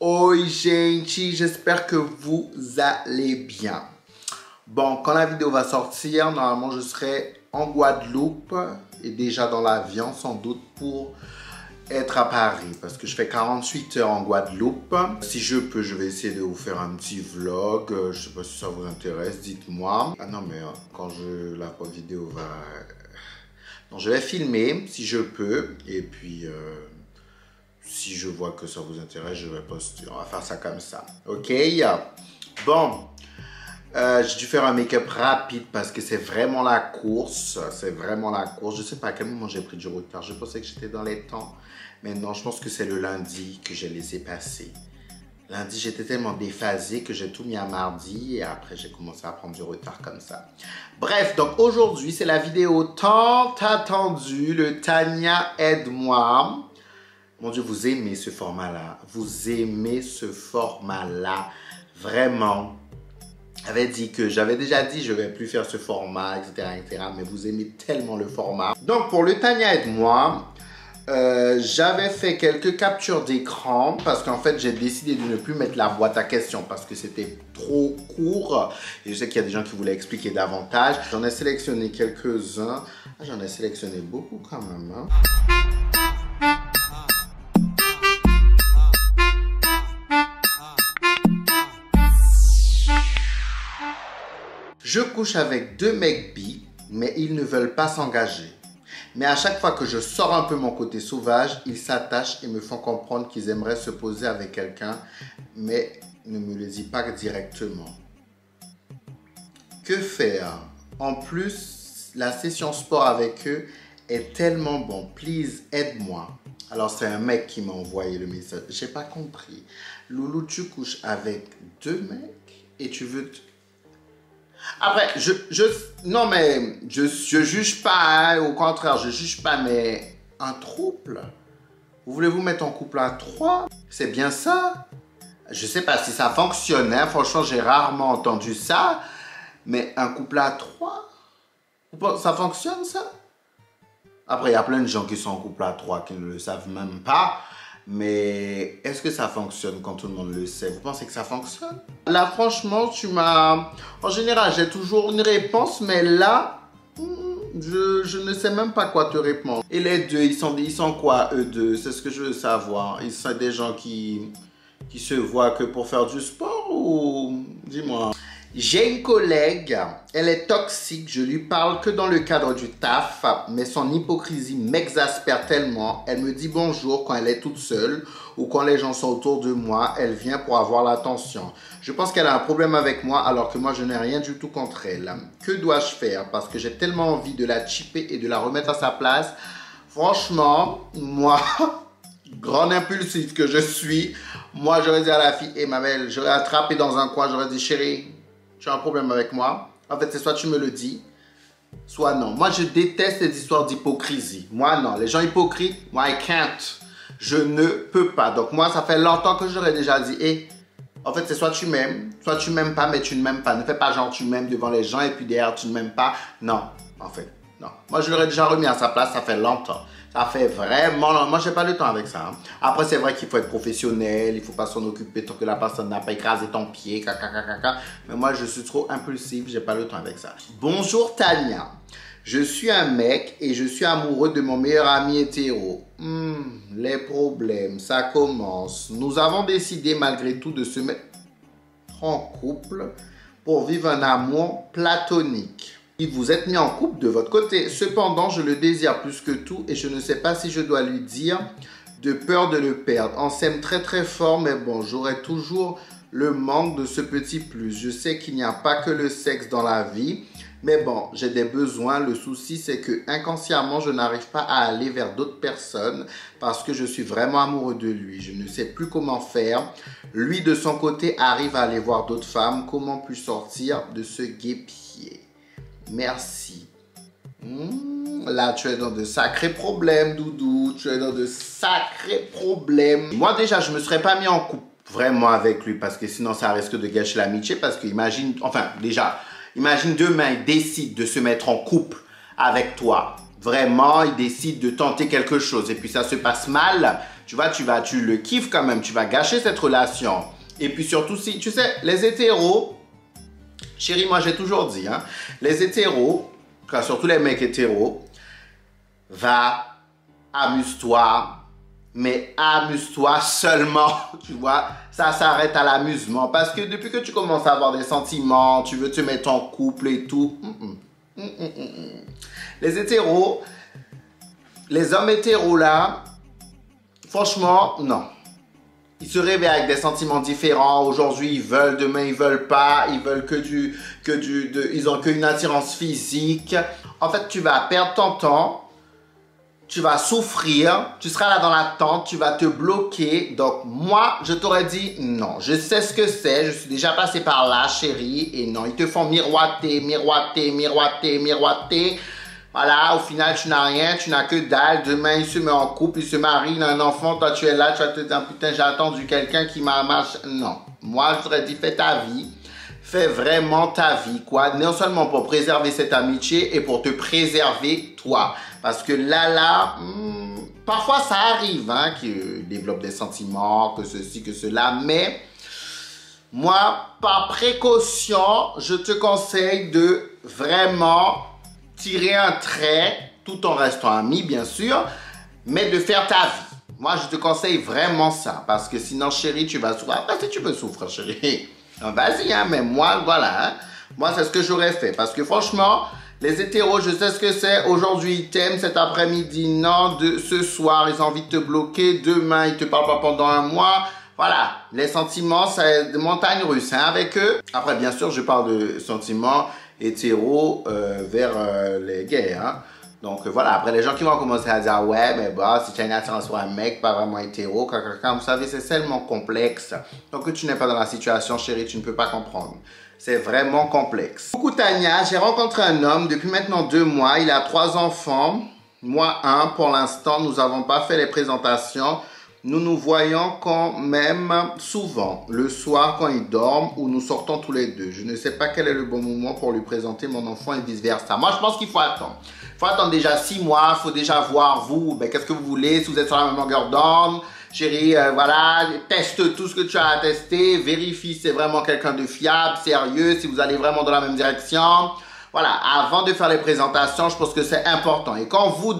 Oi gente, j'espère que vous allez bien. Bon, quand la vidéo va sortir, normalement je serai en Guadeloupe et déjà dans l'avion sans doute pour être à Paris parce que je fais 48 heures en Guadeloupe. Si je peux, je vais essayer de vous faire un petit vlog. Je sais pas si ça vous intéresse, dites-moi. Ah non mais quand la vidéo va... Donc je vais filmer si je peux et puis si je vois que ça vous intéresse, je vais poster. On va faire ça comme ça. Ok? Bon. J'ai dû faire un make-up rapide parce que c'est vraiment la course. C'est vraiment la course. Je sais pas à quel moment j'ai pris du retard. Je pensais que j'étais dans les temps. Mais non, je pense que c'est le lundi que j'ai laissé passer. Lundi, j'étais tellement déphasé que j'ai tout mis à mardi. Et après, j'ai commencé à prendre du retard comme ça. Bref, donc aujourd'hui, c'est la vidéo tant attendue. Le Tania aide-moi. Mon Dieu, vous aimez ce format-là. Vous aimez ce format-là. Vraiment. J'avais dit que j'avais déjà dit je vais plus faire ce format, etc. Mais vous aimez tellement le format. Donc pour le Tania aide-moi, j'avais fait quelques captures d'écran parce qu'en fait j'ai décidé de ne plus mettre la boîte à questions parce que c'était trop court. Et je sais qu'il y a des gens qui voulaient expliquer davantage. J'en ai sélectionné quelques-uns. J'en ai sélectionné beaucoup quand même. Hein. Je couche avec deux mecs bi, mais ils ne veulent pas s'engager. Mais à chaque fois que je sors un peu mon côté sauvage, ils s'attachent et me font comprendre qu'ils aimeraient se poser avec quelqu'un, mais ne me le disent pas directement. Que faire? En plus, la session sport avec eux est tellement bon. Please, aide-moi. Alors, c'est un mec qui m'a envoyé le message. J'ai pas compris. Loulou, tu couches avec deux mecs et tu veux... Après, non mais, je juge pas, hein, au contraire, je juge pas, mais un couple? Vous voulez vous mettre en couple à trois? C'est bien ça? Je sais pas si ça fonctionne, hein, franchement, j'ai rarement entendu ça, mais un couple à trois? Ça fonctionne ça? Après, il y a plein de gens qui sont en couple à trois qui ne le savent même pas. Mais est-ce que ça fonctionne quand tout le monde le sait? Vous pensez que ça fonctionne? Là, franchement, tu m'as... En général, j'ai toujours une réponse, mais là, je ne sais même pas quoi te répondre. Et les deux, ils sont quoi, eux deux? C'est ce que je veux savoir. Ils sont des gens qui se voient que pour faire du sport ou... Dis-moi. J'ai une collègue, elle est toxique, je lui parle que dans le cadre du taf, mais son hypocrisie m'exaspère tellement. Elle me dit bonjour quand elle est toute seule ou quand les gens sont autour de moi, elle vient pour avoir l'attention. Je pense qu'elle a un problème avec moi alors que moi je n'ai rien du tout contre elle. Que dois-je faire? Parce que j'ai tellement envie de la chipper et de la remettre à sa place. Franchement, moi, grande impulsive que je suis, moi j'aurais dit à la fille, et ma belle, j'aurais attrapé dans un coin, j'aurais dit chérie, tu as un problème avec moi. En fait, c'est soit tu me le dis, soit non. Moi, je déteste les histoires d'hypocrisie. Moi, non. Les gens hypocrites, moi, I can't. Je ne peux pas. Donc, moi, ça fait longtemps que j'aurais déjà dit, hé, en fait, c'est soit tu m'aimes pas, mais tu ne m'aimes pas. Ne fais pas genre tu m'aimes devant les gens et puis derrière, tu ne m'aimes pas. Non, en fait, non. Moi, je l'aurais déjà remis à sa place, ça fait longtemps. Ça fait vraiment longtemps. Moi, j'ai pas le temps avec ça. Hein. Après, c'est vrai qu'il faut être professionnel, il faut pas s'en occuper tant que la personne n'a pas écrasé ton pied, caca. Mais moi, je suis trop impulsif, j'ai pas le temps avec ça. Bonjour Tania. Je suis un mec et je suis amoureux de mon meilleur ami hétéro. Les problèmes, ça commence. Nous avons décidé malgré tout de se mettre en couple pour vivre un amour platonique. Vous êtes mis en couple de votre côté. Cependant, je le désire plus que tout et je ne sais pas si je dois lui dire de peur de le perdre. On s'aime très fort, mais bon, j'aurai toujours le manque de ce petit plus. Je sais qu'il n'y a pas que le sexe dans la vie, mais bon, j'ai des besoins. Le souci, c'est que inconsciemment, je n'arrive pas à aller vers d'autres personnes parce que je suis vraiment amoureux de lui. Je ne sais plus comment faire. Lui, de son côté, arrive à aller voir d'autres femmes. Comment puis-je sortir de ce guêpier? Merci. Là, tu es dans de sacrés problèmes, Doudou. Tu es dans de sacrés problèmes. Moi, déjà, je ne me serais pas mis en couple vraiment avec lui parce que sinon, ça risque de gâcher l'amitié. Parce que imagine, enfin, déjà, imagine demain, il décide de se mettre en couple avec toi. Vraiment, il décide de tenter quelque chose et puis ça se passe mal. tu le kiffes quand même, tu vas gâcher cette relation. Et puis surtout si, tu sais, les hétéros, chérie, moi j'ai toujours dit, hein, les hétéros, surtout les mecs hétéros, va, amuse-toi, mais amuse-toi seulement, tu vois, ça s'arrête à l'amusement. Parce que depuis que tu commences à avoir des sentiments, tu veux te mettre en couple et tout, les hétéros, les hommes hétéros là, franchement, non. Ils se réveillent avec des sentiments différents. Aujourd'hui, ils veulent, demain, ils veulent pas. Ils veulent ils ont qu'une attirance physique. En fait, tu vas perdre ton temps. Tu vas souffrir. Tu seras là dans l'attente. Tu vas te bloquer. Donc, moi, je t'aurais dit non. Je sais ce que c'est. Je suis déjà passé par là, chérie. Et non, ils te font miroiter, miroiter, miroiter, miroiter. Voilà, au final, tu n'as rien, tu n'as que dalle. Demain, il se met en couple, il se marie, il a un enfant. Toi, tu es là, tu vas te dire, putain, j'ai attendu quelqu'un qui m'a marché. Non. Moi, je t'aurais dit, fais ta vie. Fais vraiment ta vie, quoi. Non seulement pour préserver cette amitié et pour te préserver, toi. Parce que là, parfois, ça arrive, hein, qu'ils développent des sentiments, que ceci, que cela. Mais, moi, par précaution, je te conseille de vraiment tirer un trait, tout en restant amis, bien sûr, mais de faire ta vie. Moi, je te conseille vraiment ça, parce que sinon, chérie, tu vas souffrir. Après, si tu veux souffrir, chérie, vas-y, hein, mais moi, voilà, hein. Moi, c'est ce que j'aurais fait, parce que franchement, les hétéros, je sais ce que c'est. Aujourd'hui, ils t'aiment, cet après-midi, non, ce soir, ils ont envie de te bloquer, demain, ils te parlent pas pendant un mois. Voilà, les sentiments, c'est des montagnes russes, hein, avec eux. Après, bien sûr, je parle de sentiments hétéro vers les gays, hein. Donc voilà, après les gens qui vont commencer à dire ouais mais bah si tu as une attirance pour un mec pas vraiment hétéro, vous savez c'est tellement complexe. Donc que tu n'es pas dans la situation, chérie, tu ne peux pas comprendre. C'est vraiment complexe. Coucou Tania, j'ai rencontré un homme depuis maintenant 2 mois, il a 3 enfants, moi 1 pour l'instant, nous n'avons pas fait les présentations. Nous nous voyons quand même souvent, le soir quand il dort ou nous sortons tous les deux. Je ne sais pas quel est le bon moment pour lui présenter mon enfant et vice versa. Moi, je pense qu'il faut attendre. Il faut attendre déjà 6 mois, il faut déjà voir vous, qu'est-ce que vous voulez, si vous êtes sur la même longueur d'onde. Chérie, voilà, teste tout ce que tu as à tester, vérifie si c'est vraiment quelqu'un de fiable, sérieux, si vous allez vraiment dans la même direction. Voilà, avant de faire les présentations, je pense que c'est important. Et quand vous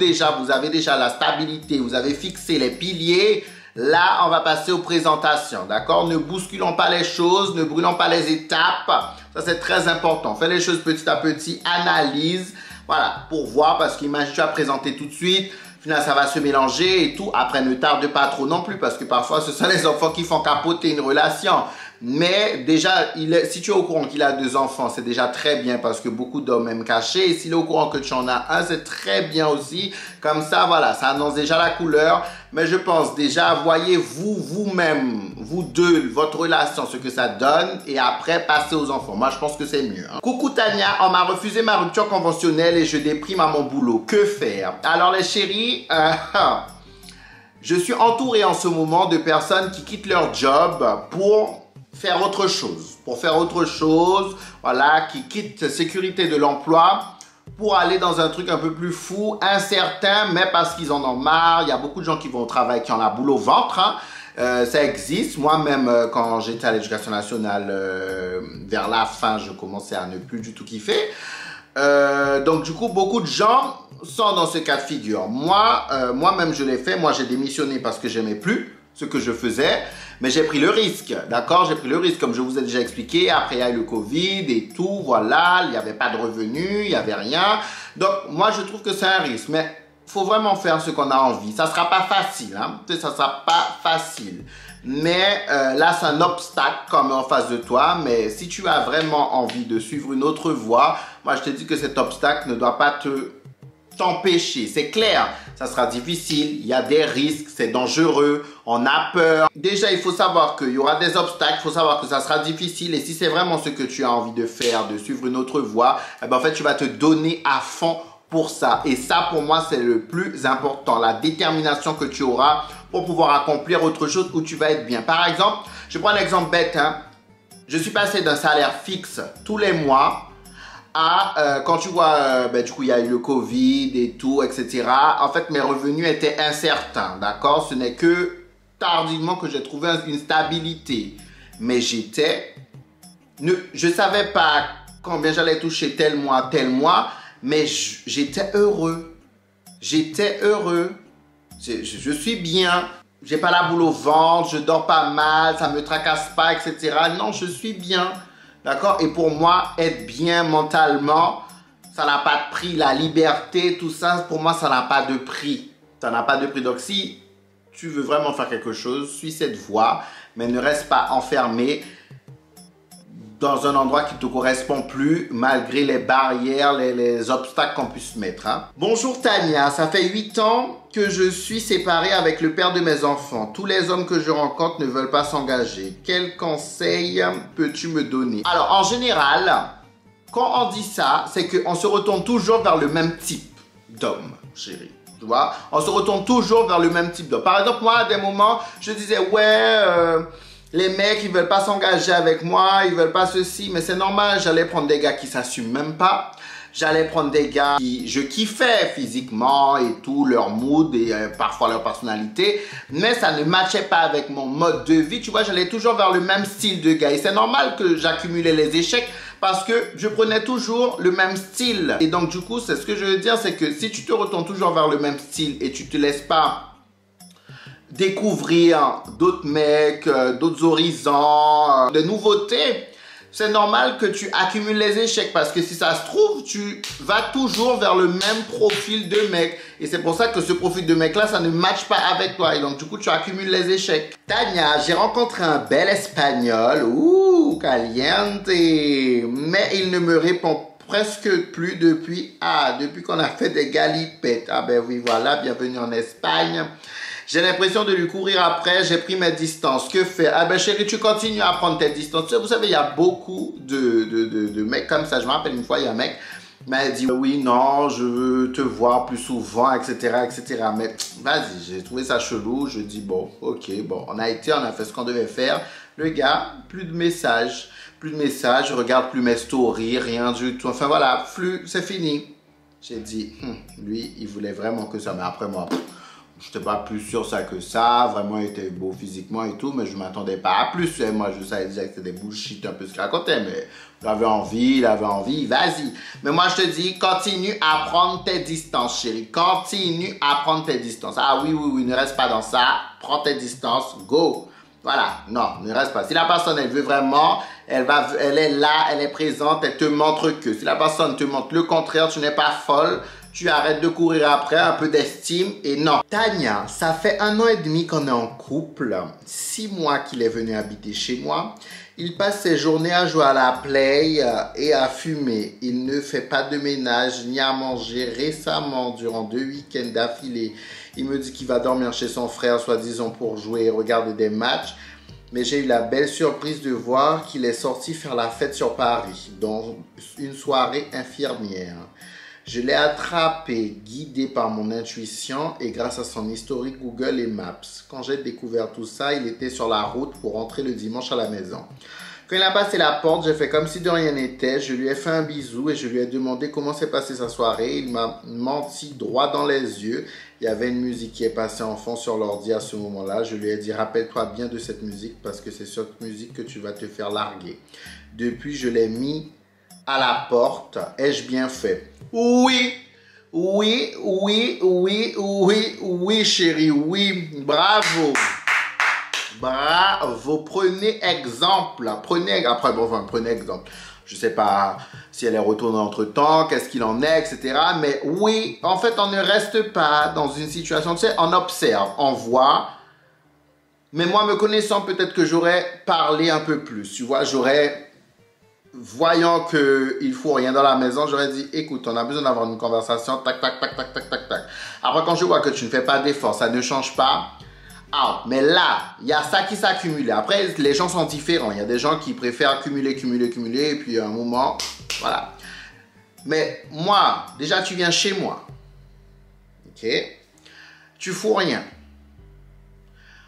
avez déjà la stabilité, vous avez fixé les piliers, là, on va passer aux présentations, d'accord? Ne bousculons pas les choses, ne brûlons pas les étapes. Ça, c'est très important. Fais les choses petit à petit, analyse, voilà, pour voir, parce qu'imagine, tu as présenté tout de suite, finalement, ça va se mélanger et tout. Après, ne tarde pas trop non plus, parce que parfois, ce sont les enfants qui font capoter une relation. Mais déjà, si tu es au courant qu'il a 2 enfants, c'est déjà très bien parce que beaucoup d'hommes aiment cacher. Et s'il est au courant que tu en as un, c'est très bien aussi. Comme ça, voilà, ça annonce déjà la couleur. Mais je pense déjà, voyez-vous, vous-même, vous deux, votre relation, ce que ça donne. Et après, passez aux enfants. Moi, je pense que c'est mieux, hein. Coucou Tania, on m'a refusé ma rupture conventionnelle et je déprime à mon boulot. Que faire? Alors les chéris, je suis entouré en ce moment de personnes qui quittent leur job pour faire autre chose, voilà, qui quittent sécurité de l'emploi pour aller dans un truc un peu plus fou, incertain, mais parce qu'ils en ont marre. Il y a beaucoup de gens qui vont au travail, qui ont la boule au ventre, hein. Ça existe. Moi-même, quand j'étais à l'éducation nationale, vers la fin, je commençais à ne plus du tout kiffer. Donc du coup, beaucoup de gens sont dans ce cas de figure. Moi-même, je l'ai fait. Moi, j'ai démissionné parce que j'aimais plus ce que je faisais. Mais j'ai pris le risque, d'accord? J'ai pris le risque, comme je vous ai déjà expliqué. Après, il y a eu le Covid et tout, voilà. Il n'y avait pas de revenus, il n'y avait rien. Donc, moi, je trouve que c'est un risque. Mais il faut vraiment faire ce qu'on a envie. Ça ne sera pas facile, hein? Ça ne sera pas facile. Mais là, c'est un obstacle comme en face de toi. Mais si tu as vraiment envie de suivre une autre voie, moi, je te dis que cet obstacle ne doit pas t'empêcher. C'est clair, ça sera difficile, il y a des risques, c'est dangereux, on a peur. Déjà, il faut savoir qu'il y aura des obstacles, il faut savoir que ça sera difficile. Et si c'est vraiment ce que tu as envie de faire, de suivre une autre voie, eh ben, en fait, tu vas te donner à fond pour ça. Et ça, pour moi, c'est le plus important. La détermination que tu auras pour pouvoir accomplir autre chose où tu vas être bien. Par exemple, je prends un exemple bête, hein. Je suis passé d'un salaire fixe tous les mois quand tu vois, du coup, il y a eu le Covid et tout, etc. En fait, mes revenus étaient incertains, d'accord? Ce n'est que tardivement que j'ai trouvé une stabilité. Mais j'étais... Je ne savais pas combien j'allais toucher tel mois, mais j'étais heureux. J'étais heureux. Je suis bien. J'ai pas la boule au ventre, je dors pas mal, ça me tracasse pas, etc. Non, je suis bien. D'accord? Et pour moi, être bien mentalement, ça n'a pas de prix. La liberté, tout ça, pour moi, ça n'a pas de prix. Ça n'a pas de prix. Donc, si tu veux vraiment faire quelque chose, suis cette voie, mais ne reste pas enfermé dans un endroit qui ne te correspond plus, malgré les barrières, les obstacles qu'on puisse mettre. Hein. Bonjour Tania, ça fait 8 ans que je suis séparée avec le père de mes enfants. Tous les hommes que je rencontre ne veulent pas s'engager. Quel conseil peux-tu me donner? Alors, en général, quand on dit ça, c'est qu'on se retourne toujours vers le même type d'homme, chérie. Tu vois? On se retourne toujours vers le même type d'homme. Par exemple, moi, à des moments, je disais, ouais... les mecs, ils veulent pas s'engager avec moi, ils veulent pas ceci, mais c'est normal, j'allais prendre des gars qui s'assument même pas. J'allais prendre des gars qui je kiffais physiquement et tout, leur mood et parfois leur personnalité, mais ça ne matchait pas avec mon mode de vie. Tu vois, j'allais toujours vers le même style de gars et c'est normal que j'accumulais les échecs parce que je prenais toujours le même style. Et donc du coup, c'est ce que je veux dire, c'est que si tu te retournes toujours vers le même style et tu te laisses pas découvrir d'autres mecs, d'autres horizons, de nouveautés, c'est normal que tu accumules les échecs parce que si ça se trouve, tu vas toujours vers le même profil de mec. Et c'est pour ça que ce profil de mec-là, ça ne matche pas avec toi. Et donc, du coup, tu accumules les échecs. Tania, j'ai rencontré un bel espagnol. Ouh, caliente. Mais il ne me répond presque plus depuis qu'on a fait des galipettes. Ah ben oui, voilà, bienvenue en Espagne. J'ai l'impression de lui courir après, j'ai pris mes distances. Que faire? Ah ben chérie, tu continues à prendre tes distances. Vous savez, il y a beaucoup de mecs comme ça. Je me rappelle une fois, il y a un mec qui m'a dit, oui, non, je veux te voir plus souvent, etc., etc. Mais vas-y, j'ai trouvé ça chelou. Je dis, bon, ok, bon, on a fait ce qu'on devait faire. Le gars, plus de messages, je regarde plus mes stories, rien du tout. Enfin voilà, c'est fini. J'ai dit, lui, il voulait vraiment que ça, mais après moi... je n'étais pas plus sur ça que ça. Vraiment, il était beau physiquement et tout, mais je ne m'attendais pas à plus. Et moi, je savais déjà que c'était des bullshit un peu ce qu'il racontait, mais il avait envie, vas-y. Mais moi, je te dis, continue à prendre tes distances, chérie. Continue à prendre tes distances. Ah oui, ne reste pas dans ça. Prends tes distances, go. Voilà, non, ne reste pas. Si la personne, elle veut vraiment, elle est là, elle est présente, elle te montre que. Si la personne te montre le contraire, tu n'es pas folle, tu arrêtes de courir après, un peu d'estime et non. Tania, ça fait 1 an et demi qu'on est en couple, 6 mois qu'il est venu habiter chez moi. Il passe ses journées à jouer à la play et à fumer. Il ne fait pas de ménage ni à manger. Récemment, durant 2 week-ends d'affilée, il me dit qu'il va dormir chez son frère, soi-disant pour jouer et regarder des matchs. Mais j'ai eu la belle surprise de voir qu'il est sorti faire la fête sur Paris, dans une soirée infirmière. Je l'ai attrapé, guidé par mon intuition et grâce à son historique Google et Maps. Quand j'ai découvert tout ça, il était sur la route pour rentrer le dimanche à la maison. Quand il a passé la porte, j'ai fait comme si de rien n'était. Je lui ai fait un bisou et je lui ai demandé comment s'est passée sa soirée. Il m'a menti droit dans les yeux. Il y avait une musique qui est passée en fond sur l'ordi à ce moment-là. Je lui ai dit, rappelle-toi bien de cette musique parce que c'est cette musique que tu vas te faire larguer. Depuis, je l'ai mis à la porte. Ai-je bien fait? Oui, chérie, oui, bravo. Bravo, prenez exemple. Prenez exemple. Je ne sais pas si elle est retournée entre-temps, qu'est-ce qu'il en est, etc. Mais oui, en fait, on ne reste pas dans une situation, tu sais, on observe, on voit. Mais moi, me connaissant, peut-être que j'aurais parlé un peu plus, tu vois, voyant qu'il ne faut rien dans la maison, j'aurais dit, écoute, on a besoin d'avoir une conversation, tac. Après, quand je vois que tu ne fais pas d'effort, ça ne change pas. Ah, mais là, il y a ça qui s'accumule. Après, les gens sont différents. Il y a des gens qui préfèrent cumuler, et puis à un moment, voilà. Mais moi, déjà, tu viens chez moi. Ok? Tu fous rien.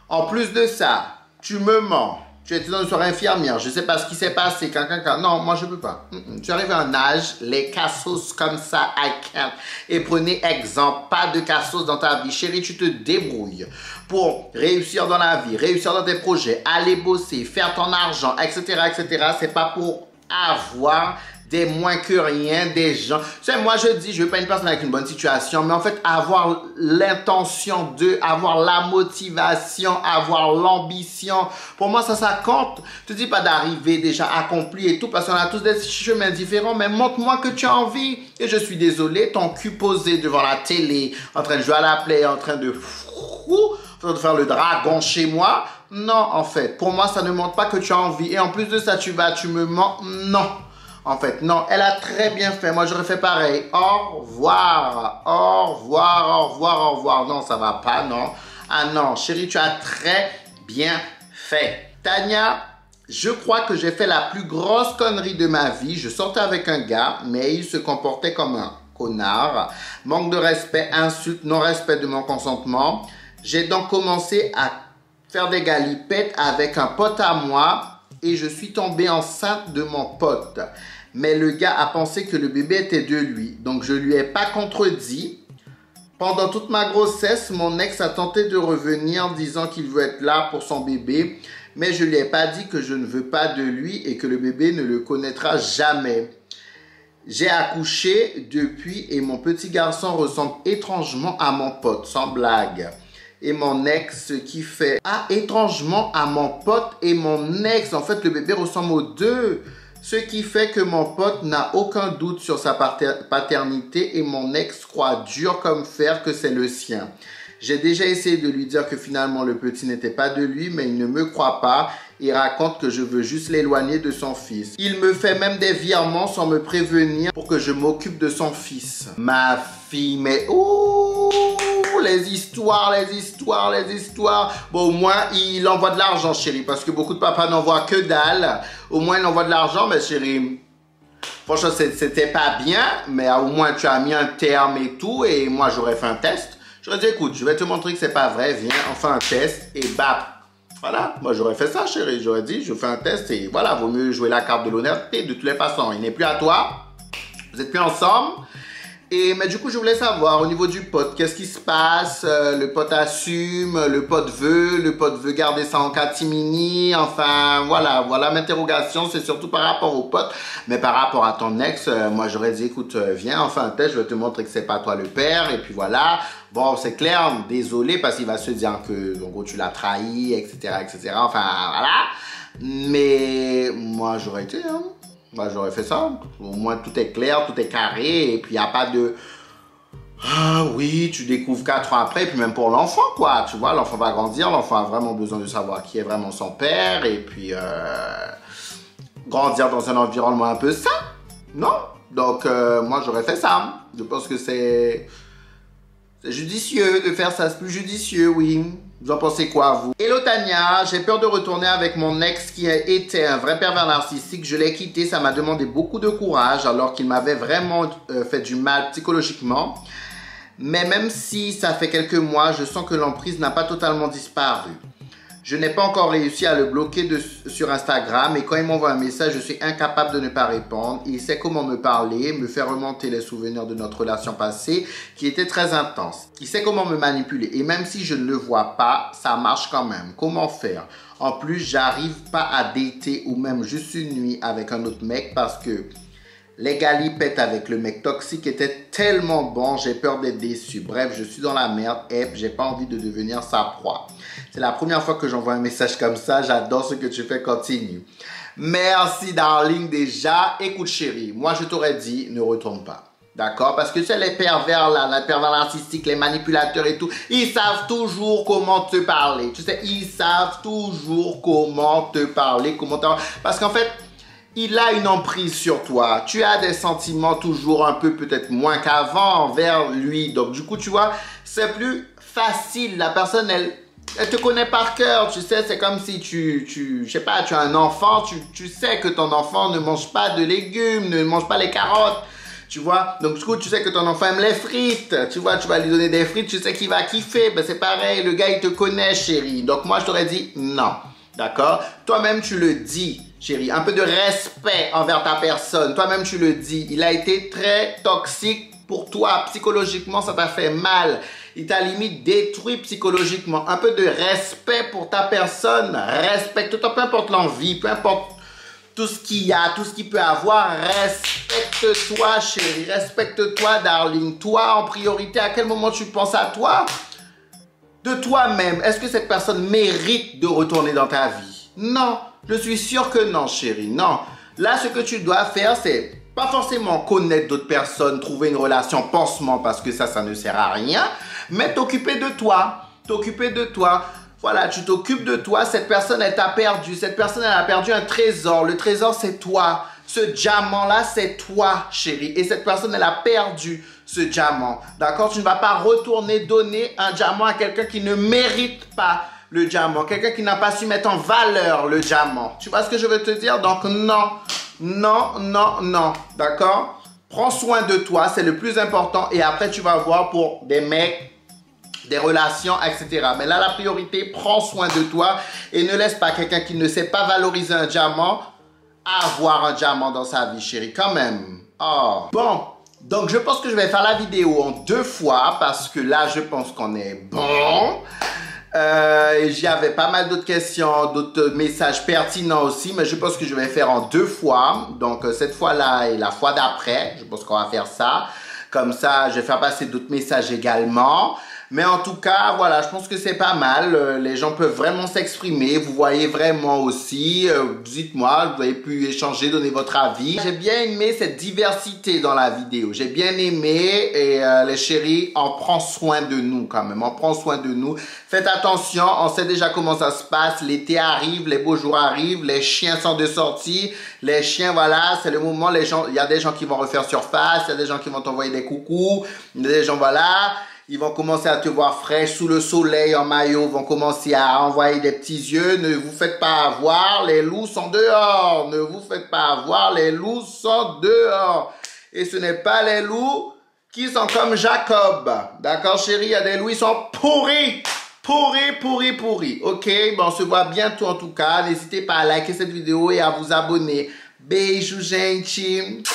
En plus de ça, tu me mens. Tu étais dans une soirée infirmière, je ne sais pas ce qui s'est passé. Non, moi je ne peux pas. Tu arrives à un âge, les cassos comme ça, I can't. Et prenez exemple, pas de cassos dans ta vie. Chérie, tu te débrouilles pour réussir dans la vie, réussir dans tes projets, aller bosser, faire ton argent, etc., etc. C'est pas pour avoir des moins que rien, des gens. Tu sais, moi je dis, je veux pas une personne avec une bonne situation, mais en fait, avoir l'intention de, avoir la motivation, avoir l'ambition, pour moi ça compte. Je te dis pas d'arriver déjà accompli et tout, parce qu'on a tous des chemins différents, mais montre-moi que tu as envie. Et je suis désolé, ton cul posé devant la télé, en train de jouer à la play, en train de faire le dragon chez moi. Non, en fait, pour moi, ça ne montre pas que tu as envie. Et en plus de ça, tu me mens. Non. En fait, non, elle a très bien fait. Moi, j'aurais fait pareil. Au revoir. Au revoir, au revoir, au revoir. Non, ça va pas, non. Ah non, chérie, tu as très bien fait. Tania, je crois que j'ai fait la plus grosse connerie de ma vie. Je sortais avec un gars, mais il se comportait comme un connard. Manque de respect, insulte, non-respect de mon consentement. J'ai donc commencé à faire des galipettes avec un pote à moi et je suis tombée enceinte de mon pote. Mais le gars a pensé que le bébé était de lui. Donc, je ne lui ai pas contredit. Pendant toute ma grossesse, mon ex a tenté de revenir disant qu'il veut être là pour son bébé. Mais je ne lui ai pas dit que je ne veux pas de lui et que le bébé ne le connaîtra jamais. J'ai accouché depuis et mon petit garçon ressemble étrangement à mon pote, sans blague. Et mon ex qui fait étrangement à mon pote et mon ex. En fait, le bébé ressemble aux deux. Ce qui fait que mon pote n'a aucun doute sur sa paternité et mon ex croit dur comme fer que c'est le sien. J'ai déjà essayé de lui dire que finalement le petit n'était pas de lui, mais il ne me croit pas. Il raconte que je veux juste l'éloigner de son fils. Il me fait même des virements sans me prévenir pour que je m'occupe de son fils. Ma fille, mais ouh, les histoires. Bon, au moins, il envoie de l'argent, chérie, parce que beaucoup de papas n'envoient que dalle. Au moins, il envoie de l'argent, mais chérie, franchement, c'était pas bien, mais au moins, tu as mis un terme et tout, et moi, j'aurais fait un test. J'aurais dit, écoute, je vais te montrer que c'est pas vrai, viens, on fait un test, et bap. Voilà, moi j'aurais fait ça, chérie. J'aurais dit, je fais un test et voilà, vaut mieux jouer la carte de l'honnêteté. De toutes les façons, il n'est plus à toi. Vous n'êtes plus ensemble. Mais du coup, je voulais savoir au niveau du pote, qu'est-ce qui se passe? Le pote assume, le pote veut garder ça en catimini. Enfin, voilà m'interrogation, c'est surtout par rapport au pote. Mais par rapport à ton ex, moi j'aurais dit, écoute, viens, on fait un test, je vais te montrer que c'est pas toi le père. Et puis voilà. Bon, c'est clair, désolé, parce qu'il va se dire que, en gros, tu l'as trahi, etc., etc. Enfin, voilà. Mais moi, j'aurais été, hein. Moi, j'aurais fait ça. Au moins, tout est clair, tout est carré. Et puis, il n'y a pas de... Ah oui, tu découvres 4 ans après. Et puis, même pour l'enfant, quoi. Tu vois, l'enfant va grandir. L'enfant a vraiment besoin de savoir qui est vraiment son père. Et puis, grandir dans un environnement un peu sain. Non? Donc, moi, j'aurais fait ça. Je pense que c'est judicieux de faire ça. C'est plus judicieux, oui. Vous en pensez quoi, vous? Hello Tania, j'ai peur de retourner avec mon ex qui était un vrai pervers narcissique. Je l'ai quitté, ça m'a demandé beaucoup de courage alors qu'il m'avait vraiment fait du mal psychologiquement. Mais même si ça fait quelques mois, je sens que l'emprise n'a pas totalement disparu. Je n'ai pas encore réussi à le bloquer sur Instagram et quand il m'envoie un message, je suis incapable de ne pas répondre. Il sait comment me parler, me faire remonter les souvenirs de notre relation passée qui était très intense. Il sait comment me manipuler et même si je ne le vois pas, ça marche quand même. Comment faire? En plus, j'arrive pas à dater ou même juste une nuit avec un autre mec parce que les galipettes avec le mec toxique étaient tellement bons, j'ai peur d'être déçu. Bref, je suis dans la merde et j'ai pas envie de devenir sa proie. C'est la première fois que j'envoie un message comme ça. J'adore ce que tu fais, continue. Merci, darling, déjà. Écoute, chérie, moi, je t'aurais dit, ne retourne pas. D'accord? Parce que c'est les pervers là, les pervers narcissiques, les manipulateurs et tout, ils savent toujours comment te parler. Tu sais, ils savent toujours comment te parler, parce qu'en fait, il a une emprise sur toi. Tu as des sentiments toujours un peu peut-être moins qu'avant envers lui. Donc du coup, tu vois, c'est plus facile. La personne, elle te connaît par cœur. Tu sais, c'est comme si je sais pas, tu as un enfant. Tu sais que ton enfant ne mange pas de légumes, ne mange pas les carottes. Tu vois, donc du coup, tu sais que ton enfant aime les frites. Tu vois, tu vas lui donner des frites, tu sais qu'il va kiffer. Ben, c'est pareil, le gars, il te connaît, chérie. Donc moi, je t'aurais dit non. D'accord? Toi-même, tu le dis, chérie. Un peu de respect envers ta personne. Toi-même, tu le dis. Il a été très toxique pour toi. Psychologiquement, ça t'a fait mal. Il t'a limite détruit psychologiquement. Un peu de respect pour ta personne. Respecte-toi, peu importe l'envie, peu importe tout ce qu'il y a, tout ce qu'il peut avoir. Respecte-toi, chérie. Respecte-toi, darling. Toi, en priorité, à quel moment tu penses à toi? De toi-même, est-ce que cette personne mérite de retourner dans ta vie? Non, je suis sûr que non, chérie, non. Là, ce que tu dois faire, c'est pas forcément connaître d'autres personnes, trouver une relation pansement, parce que ça ne sert à rien, mais t'occuper de toi, t'occuper de toi. Voilà, tu t'occupes de toi, cette personne, elle t'a perdu, cette personne, elle a perdu un trésor. Le trésor, c'est toi. Ce diamant-là, c'est toi, chérie. Et cette personne, elle a perdu ce diamant. D'accord? Tu ne vas pas retourner donner un diamant à quelqu'un qui ne mérite pas le diamant. Quelqu'un qui n'a pas su mettre en valeur le diamant. Tu vois ce que je veux te dire? Donc, non, non, non, non. D'accord? Prends soin de toi, c'est le plus important. Et après, tu vas voir pour des mecs, des relations, etc. Mais là, la priorité, prends soin de toi et ne laisse pas quelqu'un qui ne sait pas valoriser un diamant avoir un diamant dans sa vie, chérie, quand même. Oh. Bon, donc je pense que je vais faire la vidéo en 2 fois parce que là, je pense qu'on est bon. J'avais pas mal d'autres questions, d'autres messages pertinents aussi, mais je pense que je vais faire en 2 fois. Donc, cette fois-là et la fois d'après, je pense qu'on va faire ça. Comme ça, je vais faire passer d'autres messages également. Mais en tout cas, voilà, je pense que c'est pas mal. Les gens peuvent vraiment s'exprimer. Vous voyez vraiment aussi. Dites-moi, vous avez pu échanger, donner votre avis. J'ai bien aimé cette diversité dans la vidéo. J'ai bien aimé. Et les chéris, on prend soin de nous quand même. On prend soin de nous. Faites attention, on sait déjà comment ça se passe. L'été arrive, les beaux jours arrivent. Les chiens sont de sortie. Les chiens, voilà, c'est le moment. Les gens, il y a des gens qui vont refaire surface. Il y a des gens qui vont t'envoyer des coucous. Il y a des gens, voilà. Ils vont commencer à te voir fraîche sous le soleil en maillot, vont commencer à envoyer des petits yeux. Ne vous faites pas avoir, les loups sont dehors. Ne vous faites pas avoir, les loups sont dehors. Et ce n'est pas les loups qui sont comme Jacob. D'accord, chérie? Il y a des loups, ils sont pourris. Pourris, pourris, pourris. Ok? Bon, on se voit bientôt en tout cas. N'hésitez pas à liker cette vidéo et à vous abonner. Beijo, gente.